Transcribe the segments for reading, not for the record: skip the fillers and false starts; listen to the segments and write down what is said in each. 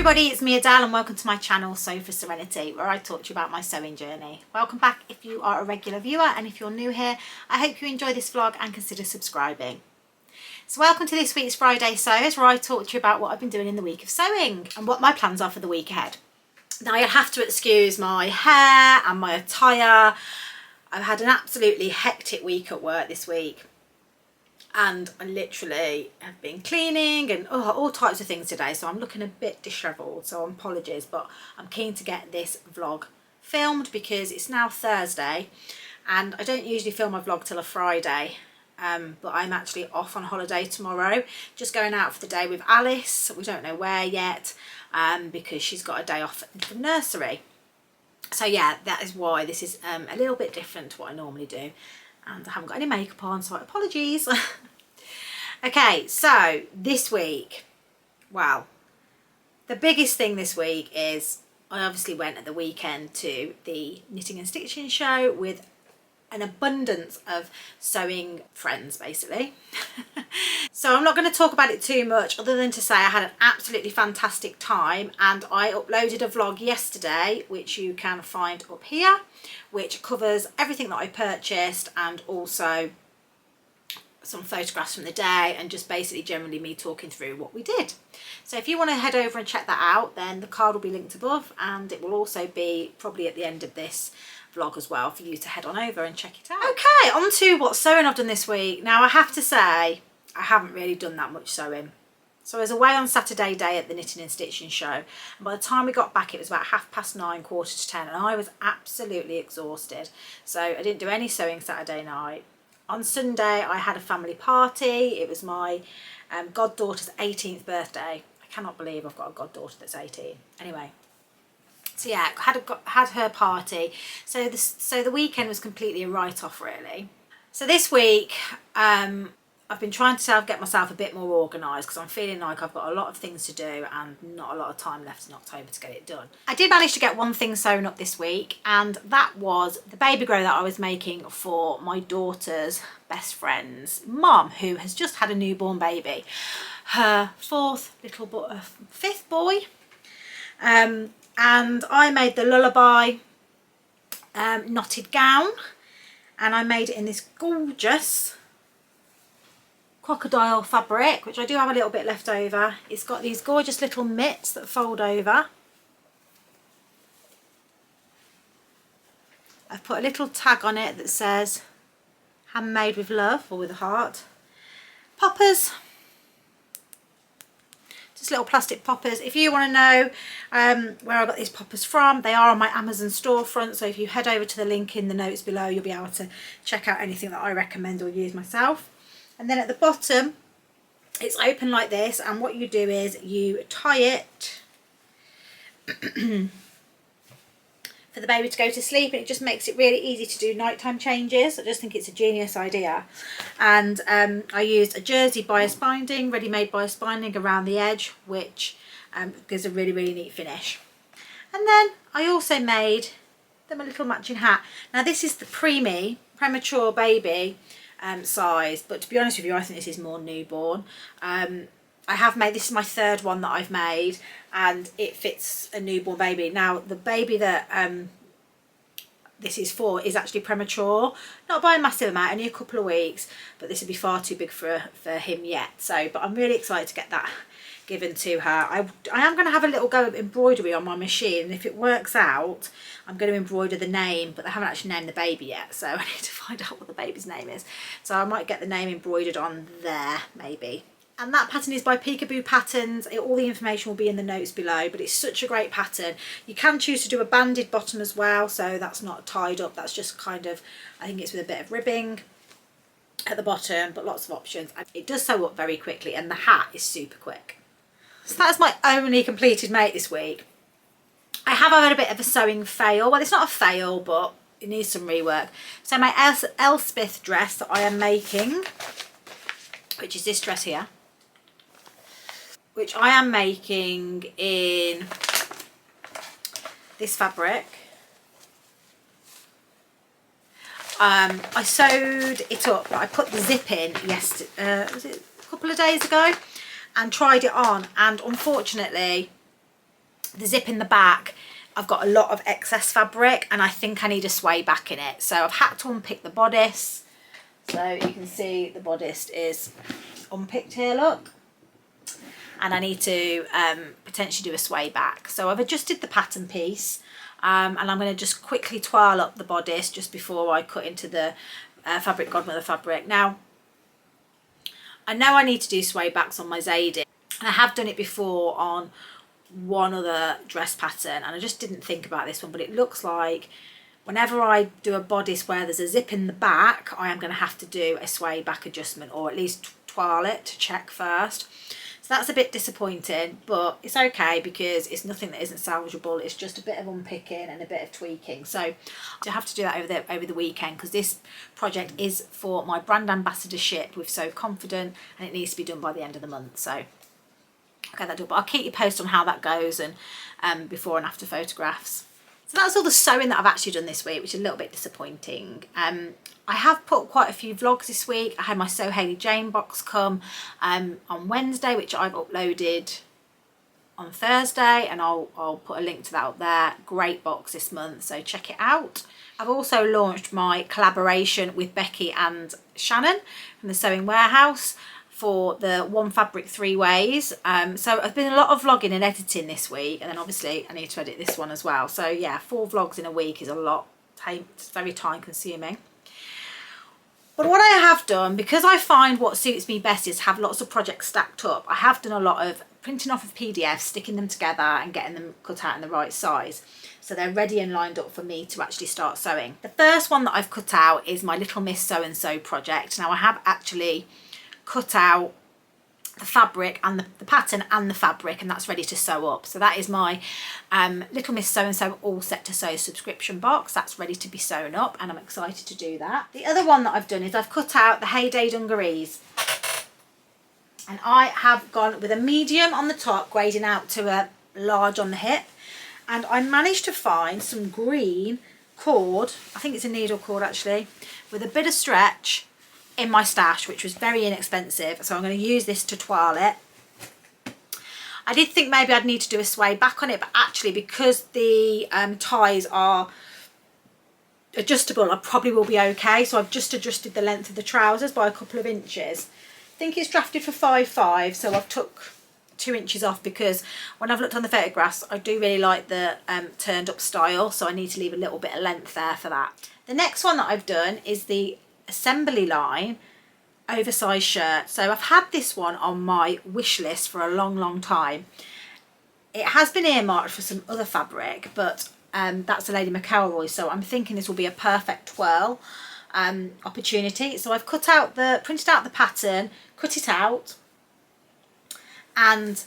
everybody, it's me Adele and welcome to my channel Sew for Serenity, where I talk to you about my sewing journey. Welcome back if you are a regular viewer, and if you're new here, I hope you enjoy this vlog and consider subscribing. So welcome to this week's Friday Sews, where I talk to you about what I've been doing in the week of sewing and what my plans are for the week ahead. Now you'll have to excuse my hair and my attire. I've had an absolutely hectic week at work this week. And I literally have been cleaning and all types of things today, so I'm looking a bit dishevelled, so apologies, but I'm keen to get this vlog filmed because it's now Thursday and I don't usually film my vlog till a Friday, but I'm actually off on holiday tomorrow, just going out for the day with Alice. We don't know where yet, because she's got a day off from nursery. So yeah, that is why this is a little bit different to what I normally do. And I haven't got any makeup on, so apologies. Okay, so this week, well, the biggest thing this week is I obviously went at the weekend to the knitting and stitching show with an abundance of sewing friends, basically. So I'm not going to talk about it too much, other than to say I had an absolutely fantastic time, and I uploaded a vlog yesterday which you can find up here, which covers everything that I purchased and also some photographs from the day and just basically generally me talking through what we did. So if you want to head over and check that out, then the card will be linked above, and it will also be probably at the end of this vlog as well for you to head on over and check it out. Okay, on to what sewing I've done this week. Now I have to say I haven't really done that much sewing. So I was away on Saturday day at the knitting and stitching show, and by the time we got back it was about 9:30, 9:45, and I was absolutely exhausted. So I didn't do any sewing Saturday night. On Sunday I had a family party. It was my goddaughter's 18th birthday. I cannot believe I've got a goddaughter that's 18. Anyway, so yeah, had her party. So the weekend was completely a write-off really. So this week I've been trying to get myself a bit more organised because I'm feeling like I've got a lot of things to do and not a lot of time left in October to get it done. I did manage to get one thing sewn up this week, and that was the baby grow that I was making for my daughter's best friend's mum, who has just had a newborn baby, her fifth boy. And I made the lullaby knotted gown, and I made it in this gorgeous crocodile fabric, which I do have a little bit left over. It's got these gorgeous little mitts that fold over. I've put a little tag on it that says handmade with love, or with a heart. Poppers, just little plastic poppers. If you want to know where I got these poppers from, they are on my Amazon storefront, so if you head over to the link in the notes below, you'll be able to check out anything that I recommend or use myself. And then at the bottom it's open like this, and what you do is you tie it for the baby to go to sleep, and it just makes it really easy to do nighttime changes. I just think it's a genius idea. And I used a jersey bias binding, ready-made bias binding around the edge, which gives a really neat finish. And then I also made them a little matching hat. Now this is the premature baby size, but to be honest with you, I think this is more newborn. I have made, this is my third one that I've made, and it fits a newborn baby. Now the baby that this is for is actually premature, not by a massive amount, only a couple of weeks, but this would be far too big for him yet. So, but I'm really excited to get that given to her. I am going to have a little go of embroidery on my machine, and if it works out I'm going to embroider the name, but they haven't actually named the baby yet, so I need to find out what the baby's name is. So I might get the name embroidered on there maybe. And that pattern is by Peekaboo Patterns. All the information will be in the notes below, but it's such a great pattern. You can choose to do a banded bottom as well, so that's not tied up, that's just kind of, I think it's with a bit of ribbing at the bottom, but lots of options. And it does sew up very quickly, and the hat is super quick. So that's my only completed make this week. I have had a bit of a sewing fail. Well, it's not a fail, but it needs some rework. So my Elspeth dress that I am making, which is this dress here, which I am making in this fabric. I sewed it up, I put the zip in yesterday, was it a couple of days ago, and tried it on, and unfortunately the zip in the back, I've got a lot of excess fabric and I think I need a sway back in it. So I've had to unpick the bodice. So you can see the bodice is unpicked here, look. And I need to potentially do a sway back. So I've adjusted the pattern piece and I'm going to just quickly twirl up the bodice just before I cut into the Fabric Godmother fabric. Now, I know I need to do sway backs on my Zadie. And I have done it before on one other dress pattern and I just didn't think about this one, but it looks like whenever I do a bodice where there's a zip in the back, I am going to have to do a sway back adjustment, or at least twirl it to check first. So that's a bit disappointing, but it's okay because it's nothing that isn't salvageable. It's just a bit of unpicking and a bit of tweaking. So I have to do that over the weekend because this project is for my brand ambassadorship with So Confident and it needs to be done by the end of the month. So okay, that done, but I'll keep you posted on how that goes and before and after photographs. So that's all the sewing that I've actually done this week, which is a little bit disappointing. I have put quite a few vlogs this week. I had my So Hayley Jane box come on Wednesday, which I've uploaded on Thursday, and I'll put a link to that up there. Great box this month, so check it out. I've also launched my collaboration with Becky and Shannon from the Sewing Warehouse for the One Fabric 3 Ways. So I've been a lot of vlogging and editing this week, and then obviously I need to edit this one as well. So yeah, 4 vlogs in a week is a lot. It's very time consuming. But what I have done, because I find what suits me best is have lots of projects stacked up, I have done a lot of printing off of PDFs, sticking them together and getting them cut out in the right size. So they're ready and lined up for me to actually start sewing. The first one that I've cut out is my Little Miss Sew and Sew project. Now I have actually cut out the fabric and the pattern and the fabric, and that's ready to sew up. So that is my Little Miss Sew and Sew All Set to Sew subscription box. That's ready to be sewn up and I'm excited to do that. The other one that I've done is I've cut out the HeyDay Dungarees, and I have gone with a medium on the top, grading out to a large on the hip, and I managed to find some green cord, I think it's a needle cord actually, with a bit of stretch in my stash, which was very inexpensive. So I'm going to use this to twirl it. I did think maybe I'd need to do a sway back on it, but actually because the ties are adjustable, I probably will be okay. So I've just adjusted the length of the trousers by a couple of inches. I think it's drafted for 5'5", so I've took 2 inches off because when I've looked on the photographs, I do really like the turned up style, so I need to leave a little bit of length there for that. The next one that I've done is the assembly line oversized shirt. So I've had this one on my wish list for a long time. It has been earmarked for some other fabric, but that's a Lady McElroy, so I'm thinking this will be a perfect twirl opportunity. So I've printed out the pattern, cut it out, and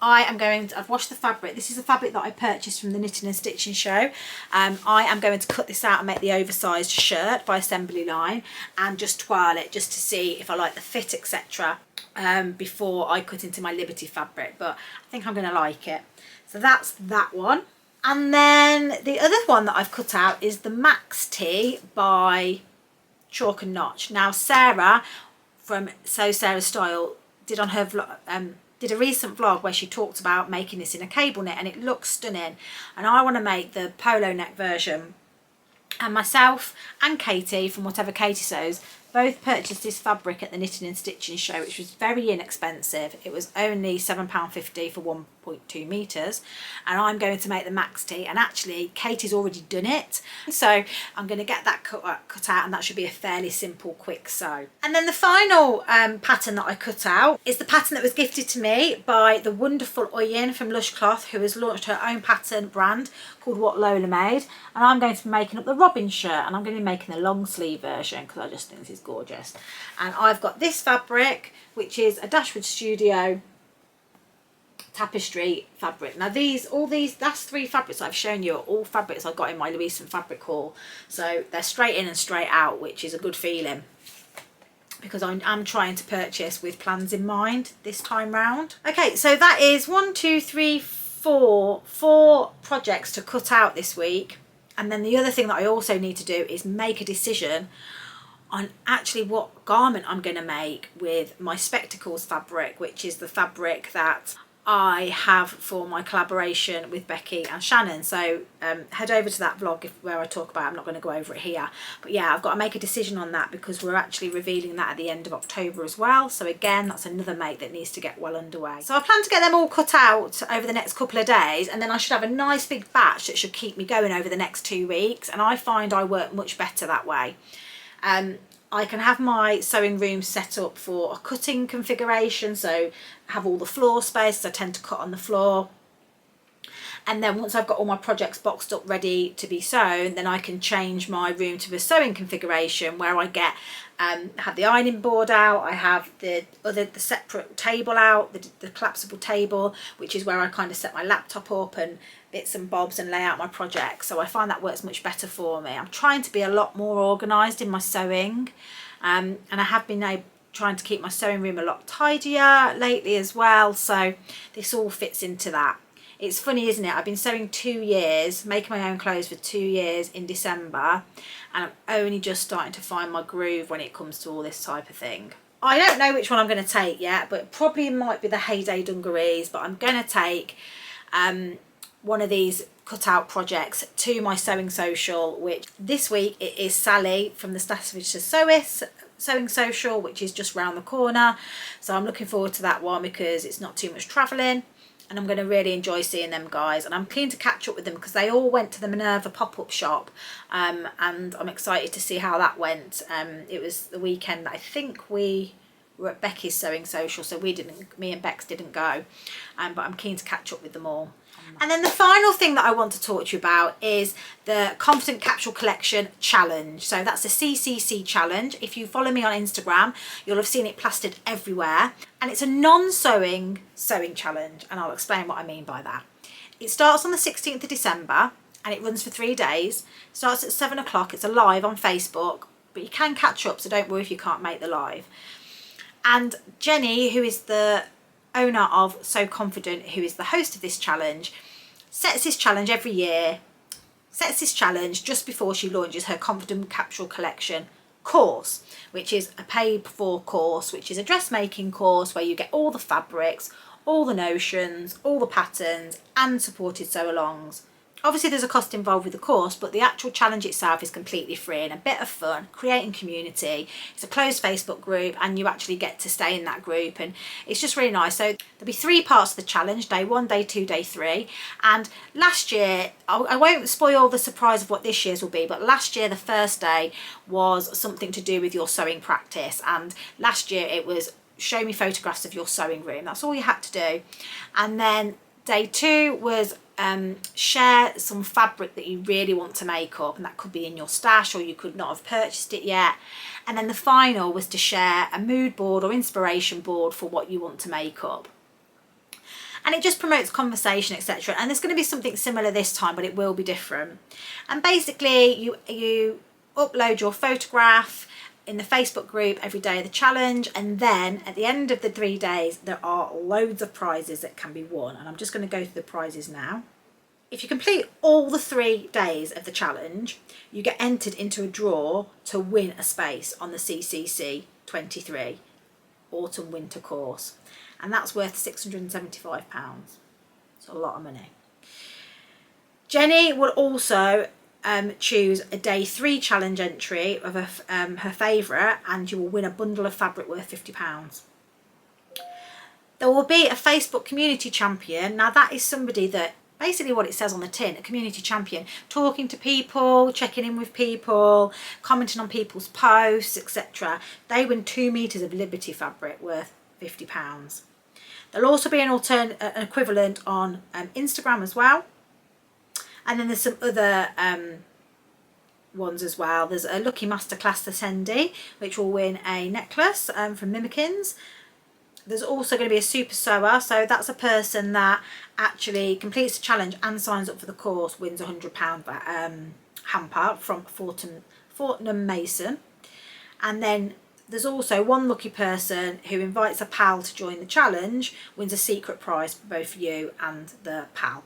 I've washed the fabric. This is a fabric that I purchased from the Knitting and Stitching show. I am going to cut this out and make the oversized shirt by assembly line and just twirl it just to see if I like the fit, etc. Before I cut into my Liberty fabric, but I think I'm going to like it. So that's that one. And then the other one that I've cut out is the Max Tee by Chalk and Notch. Now Sarah from So Sarah Style did on her vlog, did a recent vlog where she talked about making this in a cable knit, and it looks stunning, and I want to make the polo neck version. And myself and Katie from Whatever Katie Sews both purchased this fabric at the Knitting and Stitching show, which was very inexpensive. It was only £7.50 for 1.2 metres, and I'm going to make the Max Tee, and actually Katie's already done it, so I'm going to get that cut out, and that should be a fairly simple quick sew. And then the final pattern that I cut out is the pattern that was gifted to me by the wonderful Oyen from Lush Cloth, who has launched her own pattern brand called What Lola Made, and I'm going to be making up the Robin shirt, and I'm going to be making the long sleeve version because I just think this is gorgeous. And I've got this fabric, which is a Dashwood Studio tapestry fabric. Now all these last 3 fabrics I've shown you are all fabrics I got in my recent fabric haul, so they're straight in and straight out, which is a good feeling because I'm trying to purchase with plans in mind this time round. Okay, so that is 1, 2, 3, 4 projects to cut out this week. And then the other thing that I also need to do is make a decision on actually what garment I'm going to make with my Spectacles fabric, which is the fabric that I have for my collaboration with Becky and Shannon. So head over to that vlog where I talk about it. I'm not going to go over it here, but yeah, I've got to make a decision on that because we're actually revealing that at the end of October as well. So again, that's another make that needs to get well underway. So I plan to get them all cut out over the next couple of days, and then I should have a nice big batch that should keep me going over the next 2 weeks, and I find I work much better that way. I can have my sewing room set up for a cutting configuration, so have all the floor space. I tend to cut on the floor, and then once I've got all my projects boxed up ready to be sewn, then I can change my room to a sewing configuration where I get have the ironing board out, I have the separate table out, the collapsible table, which is where I kind of set my laptop up and bits and bobs and lay out my projects. So I find that works much better for me. I'm trying to be a lot more organised in my sewing, and I have been trying to keep my sewing room a lot tidier lately as well, so this all fits into that. It's funny, isn't it? I've been sewing 2 years, making my own clothes for 2 years in December, and I'm only just starting to find my groove when it comes to all this type of thing. I don't know which one I'm going to take yet, but probably might be the HeyDay Dungarees, but I'm going to take one of these cutout projects to my sewing social, which this week it is Sally from the Staffordshire Sewing Social, which is just round the corner. So I'm looking forward to that one because it's not too much travelling, and I'm going to really enjoy seeing them guys, and I'm keen to catch up with them because they all went to the Minerva pop-up shop, and I'm excited to see how that went. It was the weekend that I think we were at Becky's Sewing Social, so me and Bex didn't go, but I'm keen to catch up with them all. And then the final thing that I want to talk to you about is the Confident Capsule Collection Challenge. So that's a CCC challenge. If you follow me on Instagram, you'll have seen it plastered everywhere. And it's a non-sewing sewing challenge, and I'll explain what I mean by that. It starts on the 16th of December and it runs for 3 days. It starts at 7 o'clock. It's a live on Facebook, but you can catch up, so don't worry if you can't make the live. And Jenny, who is the owner of So Confident, who is the host of this challenge, sets this challenge every year, sets this challenge just before she launches her Confident Capsule Collection course, which is a paid for course, which is a dressmaking course where you get all the fabrics, all the notions, all the patterns and supported sew-alongs. Obviously there's a cost involved with the course, but the actual challenge itself is completely free and a bit of fun, creating community. It's a closed Facebook group and you actually get to stay in that group, and it's just really nice. So there'll be 3 parts of the challenge: day 1, day 2, day 3. And last year, I won't spoil the surprise of what this year's will be, but last year the first day was something to do with your sewing practice, and last year it was show me photographs of your sewing room. That's all you had to do. And then day 2 was share some fabric that you really want to make up, and that could be in your stash or you could not have purchased it yet. And then the final was to share a mood board or inspiration board for what you want to make up. And it just promotes conversation, etc. And there's going to be something similar this time, but it will be different. And basically you upload your photograph in the Facebook group every day of the challenge, and then at the end of the 3 days there are loads of prizes that can be won, and I'm just going to go through the prizes now. If you complete all the 3 days of the challenge, you get entered into a draw to win a space on the CCC 23 autumn winter course, and that's worth £675. It's a lot of money. Jenny will also choose a day 3 challenge entry of her favourite, and you will win a bundle of fabric worth £50. There will be a Facebook community champion. Now that is somebody that, basically what it says on the tin, a community champion, talking to people, checking in with people, commenting on people's posts, etc. They win 2 metres of Liberty fabric worth £50. There'll also be an equivalent on Instagram as well. And then there's some other ones as well. There's a Lucky Masterclass attendee, which will win a necklace from Mimikins. There's also going to be a super sewer, so that's a person that actually completes the challenge and signs up for the course, wins a £100 hamper from Fortnum Mason. And then there's also one lucky person who invites a pal to join the challenge, wins a secret prize for both you and the pal.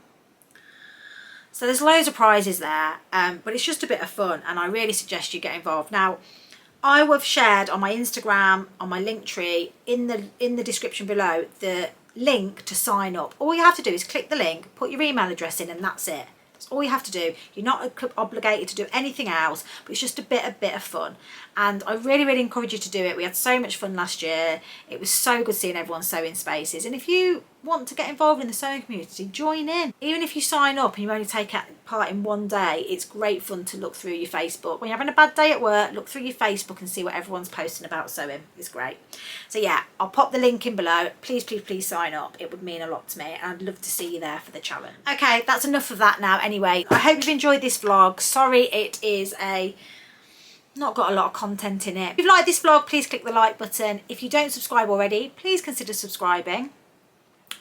So there's loads of prizes there, but it's just a bit of fun, and I really suggest you get involved. Now, I have shared on my Instagram, on my link tree, in the description below, the link to sign up. All you have to do is click the link, put your email address in, and that's it. That's all you have to do. You're not obligated to do anything else, but it's just a bit of fun. And I really encourage you to do it. We had so much fun last year. It was so good seeing everyone sewing spaces. And if you want to get involved in the sewing community, join in. Even if you sign up and you only take part in one day, it's great fun to look through your Facebook. When you're having a bad day at work, look through your Facebook and see what everyone's posting about sewing. It's great. So yeah, I'll pop the link in below. Please sign up. It would mean a lot to me, and I'd love to see you there for the challenge. Okay, that's enough of that now. Anyway, I hope you've enjoyed this vlog. Sorry it is not got a lot of content in it. If you've liked this vlog, please click the like button. If you don't subscribe already, please consider subscribing.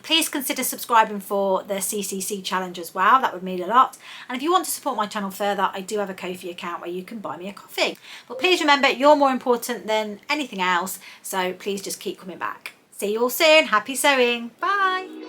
Please consider subscribing for the CCC challenge as well. That would mean a lot. And if you want to support my channel further, I do have a Ko-fi account where you can buy me a coffee. But please remember, you're more important than anything else. So please just keep coming back. See you all soon. Happy sewing. Bye.